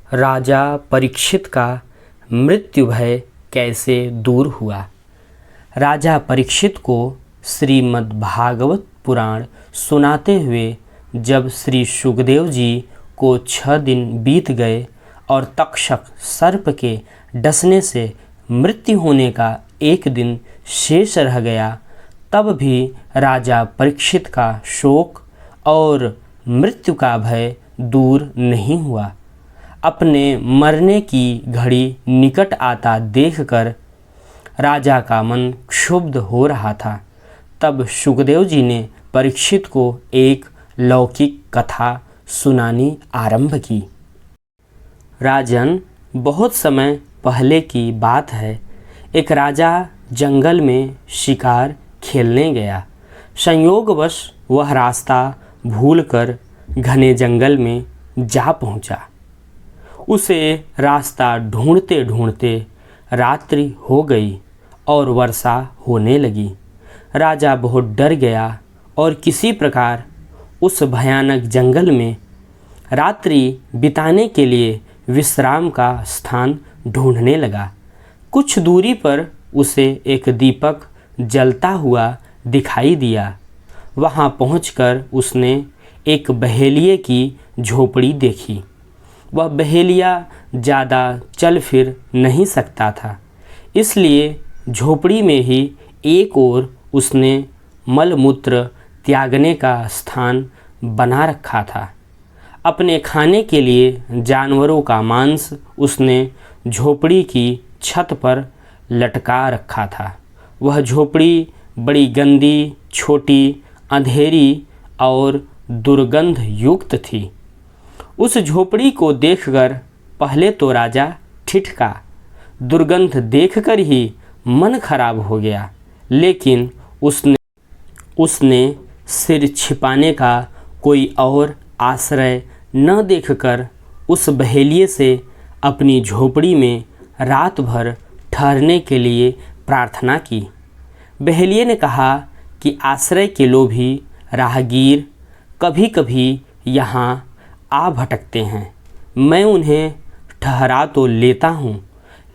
राजा परीक्षित का मृत्यु भय कैसे दूर हुआ। राजा परीक्षित को श्रीमद् भागवत पुराण सुनाते हुए जब श्री सुखदेव जी को 6 दिन बीत गए और तक्षक सर्प के डसने से मृत्यु होने का 1 दिन शेष रह गया, तब भी राजा परीक्षित का शोक और मृत्यु का भय दूर नहीं हुआ। अपने मरने की घड़ी निकट आता देखकर राजा का मन क्षुब्ध हो रहा था। तब सुखदेव जी ने परीक्षित को एक लौकिक कथा सुनानी आरंभ की। राजन, बहुत समय पहले की बात है। एक राजा जंगल में शिकार खेलने गया। संयोगवश वह रास्ता भूलकर घने जंगल में जा पहुंचा। उसे रास्ता ढूंढते ढूंढते रात्रि हो गई और वर्षा होने लगी। राजा बहुत डर गया और किसी प्रकार उस भयानक जंगल में रात्रि बिताने के लिए विश्राम का स्थान ढूंढने लगा। कुछ दूरी पर उसे एक दीपक जलता हुआ दिखाई दिया। वहां पहुंचकर उसने एक बहेलिये की झोपड़ी देखी। वह बहेलिया ज़्यादा चल फिर नहीं सकता था, इसलिए झोपड़ी में ही एक ओर उसने मलमूत्र त्यागने का स्थान बना रखा था। अपने खाने के लिए जानवरों का मांस उसने झोपड़ी की छत पर लटका रखा था। वह झोपड़ी बड़ी गंदी, छोटी, अंधेरी और दुर्गंध युक्त थी। उस झोपड़ी को देखकर पहले तो राजा ठिठका। दुर्गंध देखकर ही मन खराब हो गया, लेकिन उसने सिर छिपाने का कोई और आश्रय न देखकर उस बहेलिये से अपनी झोपड़ी में रात भर ठहरने के लिए प्रार्थना की। बहेलिये ने कहा कि आश्रय के लोभी राहगीर कभी कभी यहाँ आ भटकते हैं। मैं उन्हें ठहरा तो लेता हूँ,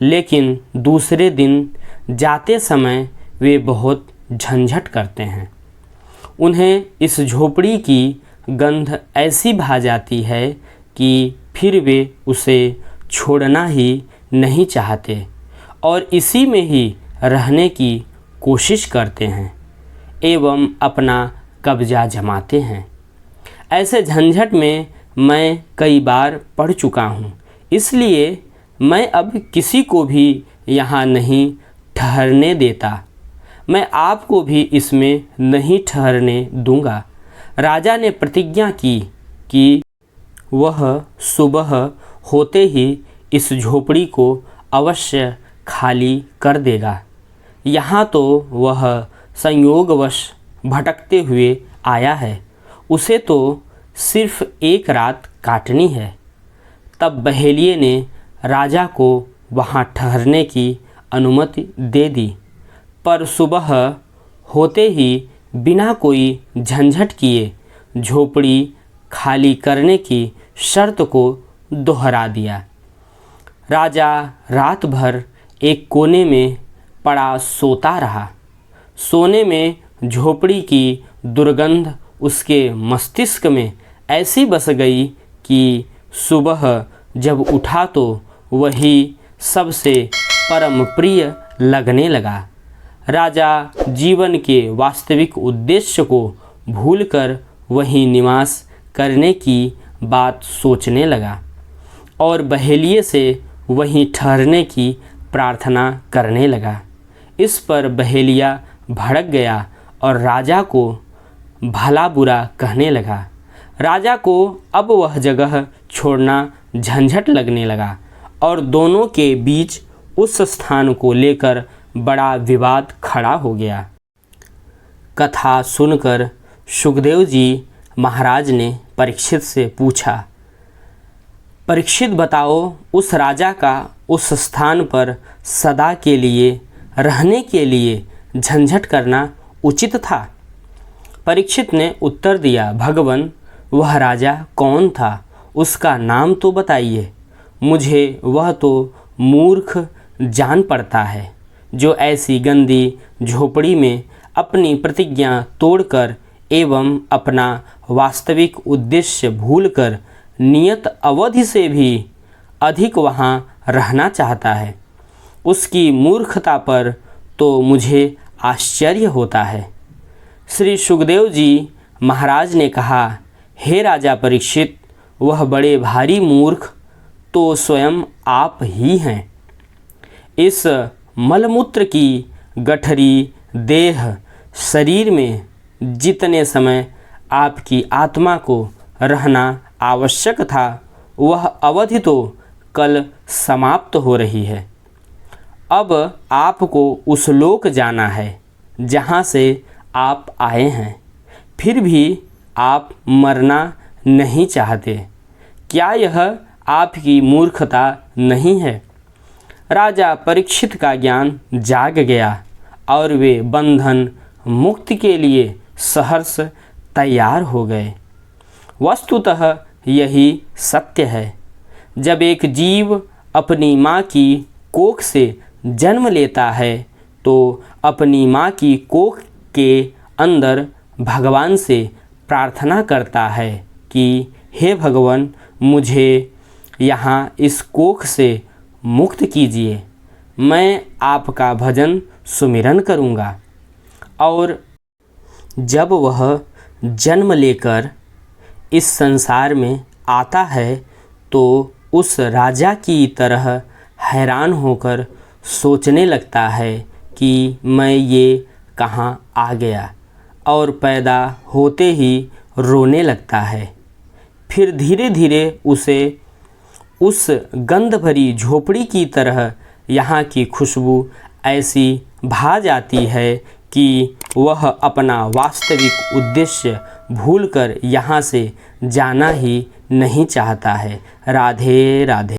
लेकिन दूसरे दिन जाते समय वे बहुत झंझट करते हैं। उन्हें इस झोपड़ी की गंध ऐसी भा जाती है कि फिर वे उसे छोड़ना ही नहीं चाहते और इसी में ही रहने की कोशिश करते हैं एवं अपना कब्जा जमाते हैं। ऐसे झंझट में मैं कई बार पड़ चुका हूँ, इसलिए मैं अब किसी को भी यहाँ नहीं ठहरने देता। मैं आपको भी इसमें नहीं ठहरने दूंगा। राजा ने प्रतिज्ञा की कि वह सुबह होते ही इस झोपड़ी को अवश्य खाली कर देगा। यहाँ तो वह संयोगवश भटकते हुए आया है, उसे तो सिर्फ एक रात काटनी है। तब बहेलिये ने राजा को वहाँ ठहरने की अनुमति दे दी, पर सुबह होते ही बिना कोई झंझट किए झोपड़ी खाली करने की शर्त को दोहरा दिया। राजा रात भर एक कोने में पड़ा सोता रहा। सोने में झोपड़ी की दुर्गंध उसके मस्तिष्क में ऐसी बस गई कि सुबह जब उठा तो वही सबसे परम प्रिय लगने लगा। राजा जीवन के वास्तविक उद्देश्य को भूलकर वहीं निवास करने की बात सोचने लगा और बहेलिये से वहीं ठहरने की प्रार्थना करने लगा। इस पर बहेलिया भड़क गया और राजा को भला बुरा कहने लगा। राजा को अब वह जगह छोड़ना झंझट लगने लगा और दोनों के बीच उस स्थान को लेकर बड़ा विवाद खड़ा हो गया। कथा सुनकर सुखदेव जी महाराज ने परीक्षित से पूछा, परीक्षित बताओ, उस राजा का उस स्थान पर सदा के लिए रहने के लिए झंझट करना उचित था? परीक्षित ने उत्तर दिया, भगवन, वह राजा कौन था? उसका नाम तो बताइए। मुझे वह तो मूर्ख जान पड़ता है जो ऐसी गंदी झोपड़ी में अपनी प्रतिज्ञा तोड़कर एवं अपना वास्तविक उद्देश्य भूलकर नियत अवधि से भी अधिक वहाँ रहना चाहता है। उसकी मूर्खता पर तो मुझे आश्चर्य होता है। श्री सुखदेव जी महाराज ने कहा, हे राजा परीक्षित, वह बड़े भारी मूर्ख तो स्वयं आप ही हैं। इस मलमूत्र की गठरी देह शरीर में जितने समय आपकी आत्मा को रहना आवश्यक था, वह अवधि तो कल समाप्त हो रही है। अब आपको उस लोक जाना है जहाँ से आप आए हैं, फिर भी आप मरना नहीं चाहते। क्या यह आपकी मूर्खता नहीं है? राजा परीक्षित का ज्ञान जाग गया और वे बंधन मुक्ति के लिए सहर्ष तैयार हो गए। वस्तुतः यही सत्य है। जब एक जीव अपनी माँ की कोख से जन्म लेता है तो अपनी माँ की कोख के अंदर भगवान से प्रार्थना करता है कि हे भगवान, मुझे यहाँ इस कोख से मुक्त कीजिए, मैं आपका भजन सुमिरन करूँगा। और जब वह जन्म लेकर इस संसार में आता है तो उस राजा की तरह हैरान होकर सोचने लगता है कि मैं ये कहाँ आ गया, और पैदा होते ही रोने लगता है। फिर धीरे धीरे उसे उस गंध भरी झोपड़ी की तरह यहाँ की खुशबू ऐसी भा जाती है कि वह अपना वास्तविक उद्देश्य भूलकर यहाँ से जाना ही नहीं चाहता है। राधे राधे।